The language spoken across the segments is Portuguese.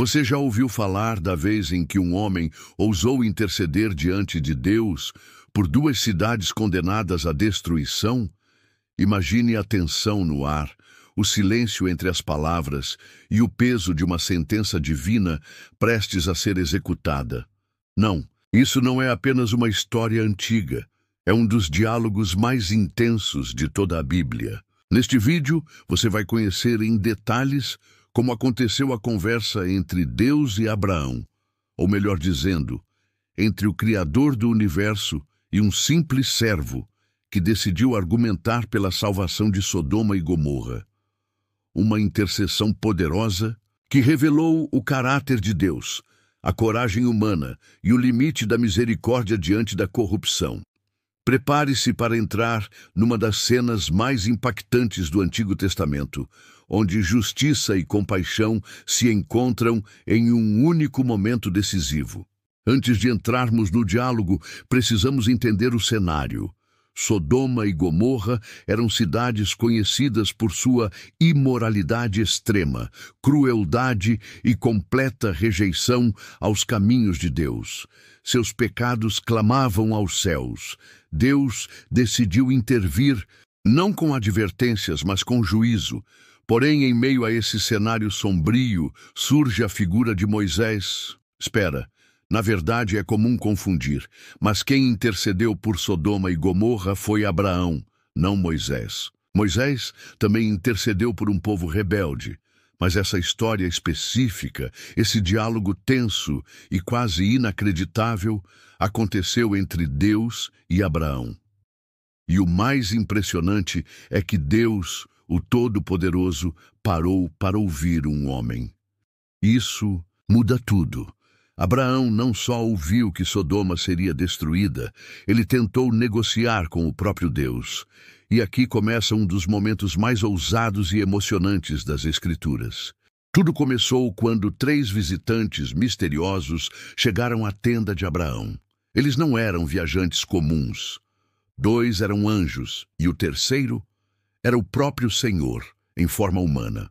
Você já ouviu falar da vez em que um homem ousou interceder diante de Deus por duas cidades condenadas à destruição? Imagine a tensão no ar, o silêncio entre as palavras e o peso de uma sentença divina prestes a ser executada. Não, isso não é apenas uma história antiga. É um dos diálogos mais intensos de toda a Bíblia. Neste vídeo, você vai conhecer em detalhes como aconteceu a conversa entre Deus e Abraão, ou melhor dizendo, entre o Criador do universo e um simples servo que decidiu argumentar pela salvação de Sodoma e Gomorra. Uma intercessão poderosa que revelou o caráter de Deus, a coragem humana e o limite da misericórdia diante da corrupção. Prepare-se para entrar numa das cenas mais impactantes do Antigo Testamento, onde justiça e compaixão se encontram em um único momento decisivo. Antes de entrarmos no diálogo, precisamos entender o cenário. Sodoma e Gomorra eram cidades conhecidas por sua imoralidade extrema, crueldade e completa rejeição aos caminhos de Deus. Seus pecados clamavam aos céus. Deus decidiu intervir, não com advertências, mas com juízo. Porém, em meio a esse cenário sombrio, surge a figura de Moisés. Espera. Na verdade, é comum confundir, mas quem intercedeu por Sodoma e Gomorra foi Abraão, não Moisés. Moisés também intercedeu por um povo rebelde, mas essa história específica, esse diálogo tenso e quase inacreditável, aconteceu entre Deus e Abraão. E o mais impressionante é que Deus, o Todo-Poderoso, parou para ouvir um homem. Isso muda tudo. Abraão não só ouviu que Sodoma seria destruída, ele tentou negociar com o próprio Deus. E aqui começa um dos momentos mais ousados e emocionantes das Escrituras. Tudo começou quando 3 visitantes misteriosos chegaram à tenda de Abraão. Eles não eram viajantes comuns. 2 eram anjos e o terceiro era o próprio Senhor, em forma humana.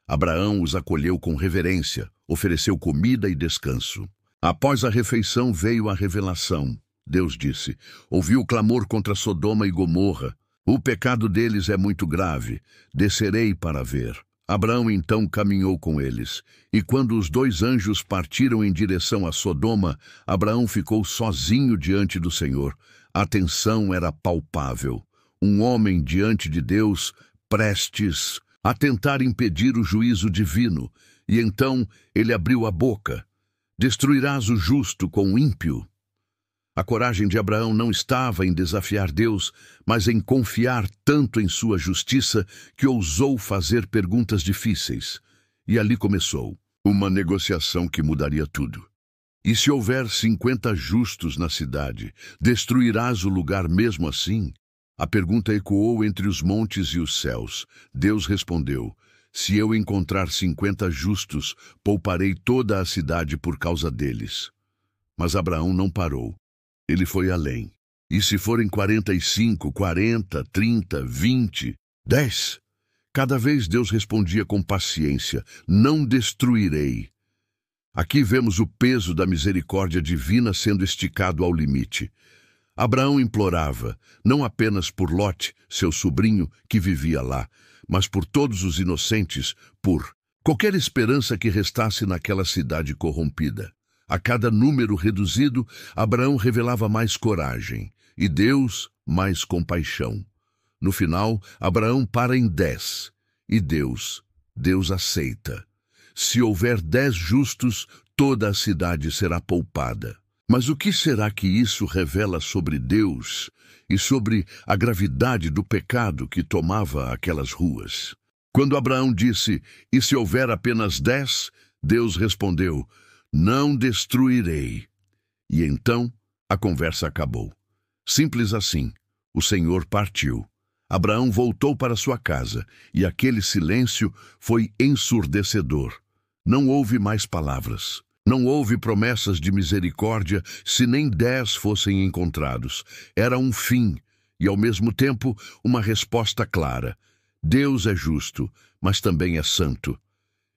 Abraão os acolheu com reverência, ofereceu comida e descanso. Após a refeição veio a revelação. Deus disse: ouvi o clamor contra Sodoma e Gomorra. O pecado deles é muito grave. Descerei para ver. Abraão então caminhou com eles. E quando os 2 anjos partiram em direção a Sodoma, Abraão ficou sozinho diante do Senhor. A tensão era palpável. Um homem diante de Deus, prestes a tentar impedir o juízo divino. E então ele abriu a boca. Destruirás o justo com o ímpio? A coragem de Abraão não estava em desafiar Deus, mas em confiar tanto em sua justiça que ousou fazer perguntas difíceis. E ali começou uma negociação que mudaria tudo. E se houver 50 justos na cidade, destruirás o lugar mesmo assim? A pergunta ecoou entre os montes e os céus. Deus respondeu: se eu encontrar 50 justos, pouparei toda a cidade por causa deles. Mas Abraão não parou. Ele foi além. E se forem 45, 40, 30, 20, 10? Cada vez Deus respondia com paciência: não destruirei. Aqui vemos o peso da misericórdia divina sendo esticado ao limite. Abraão implorava, não apenas por Lote, seu sobrinho, que vivia lá, mas por todos os inocentes, por qualquer esperança que restasse naquela cidade corrompida. A cada número reduzido, Abraão revelava mais coragem, e Deus mais compaixão. No final, Abraão para em 10, e Deus aceita. Se houver 10 justos, toda a cidade será poupada. Mas o que será que isso revela sobre Deus e sobre a gravidade do pecado que tomava aquelas ruas? Quando Abraão disse: e se houver apenas 10, Deus respondeu: não destruirei. E então a conversa acabou. Simples assim, o Senhor partiu. Abraão voltou para sua casa, e aquele silêncio foi ensurdecedor. Não houve mais palavras. Não houve promessas de misericórdia se nem 10 fossem encontrados. Era um fim e, ao mesmo tempo, uma resposta clara. Deus é justo, mas também é santo.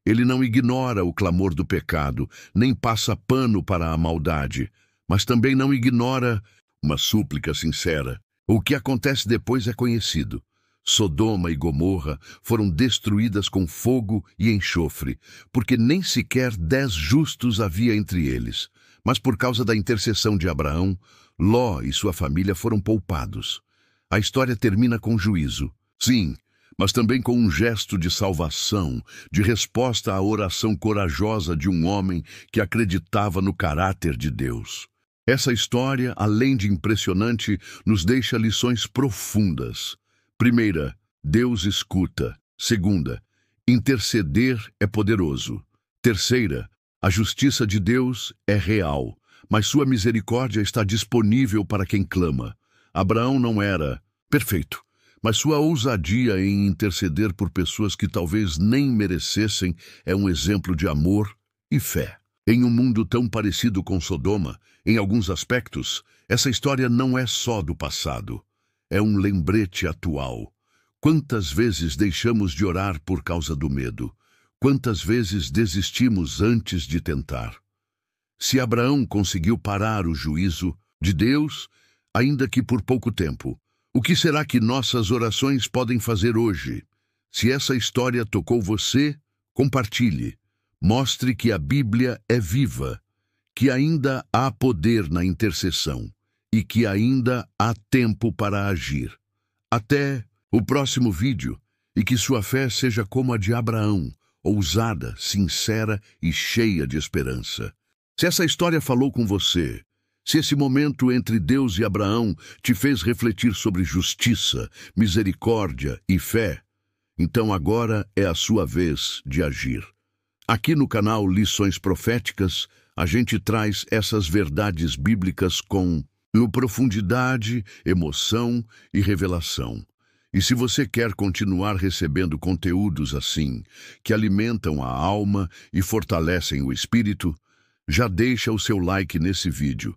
Ele não ignora o clamor do pecado, nem passa pano para a maldade, mas também não ignora uma súplica sincera. O que acontece depois é conhecido. Sodoma e Gomorra foram destruídas com fogo e enxofre, porque nem sequer 10 justos havia entre eles. Mas por causa da intercessão de Abraão, Ló e sua família foram poupados. A história termina com juízo. Sim, mas também com um gesto de salvação, de resposta à oração corajosa de um homem que acreditava no caráter de Deus. Essa história, além de impressionante, nos deixa lições profundas. Primeira, Deus escuta. Segunda, interceder é poderoso. Terceira, a justiça de Deus é real, mas sua misericórdia está disponível para quem clama. Abraão não era perfeito, mas sua ousadia em interceder por pessoas que talvez nem merecessem é um exemplo de amor e fé. Em um mundo tão parecido com Sodoma, em alguns aspectos, essa história não é só do passado. É um lembrete atual. Quantas vezes deixamos de orar por causa do medo? Quantas vezes desistimos antes de tentar? Se Abraão conseguiu parar o juízo de Deus, ainda que por pouco tempo, o que será que nossas orações podem fazer hoje? Se essa história tocou você, compartilhe. Mostre que a Bíblia é viva, que ainda há poder na intercessão e que ainda há tempo para agir. Até o próximo vídeo, e que sua fé seja como a de Abraão, ousada, sincera e cheia de esperança. Se essa história falou com você, se esse momento entre Deus e Abraão te fez refletir sobre justiça, misericórdia e fé, então agora é a sua vez de agir. Aqui no canal Lições Proféticas, a gente traz essas verdades bíblicas com profundidade, emoção e revelação. E se você quer continuar recebendo conteúdos assim, que alimentam a alma e fortalecem o espírito, já deixa o seu like nesse vídeo.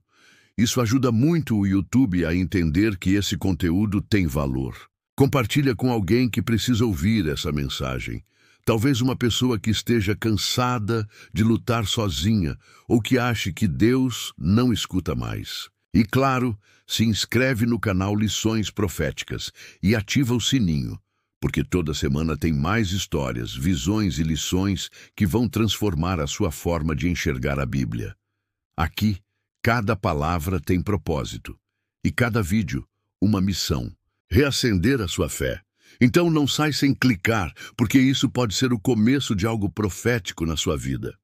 Isso ajuda muito o YouTube a entender que esse conteúdo tem valor. Compartilha com alguém que precisa ouvir essa mensagem. Talvez uma pessoa que esteja cansada de lutar sozinha ou que ache que Deus não escuta mais. E claro, se inscreve no canal Lições Proféticas e ativa o sininho, porque toda semana tem mais histórias, visões e lições que vão transformar a sua forma de enxergar a Bíblia. Aqui, cada palavra tem propósito e cada vídeo uma missão: reacender a sua fé. Então não sai sem clicar, porque isso pode ser o começo de algo profético na sua vida.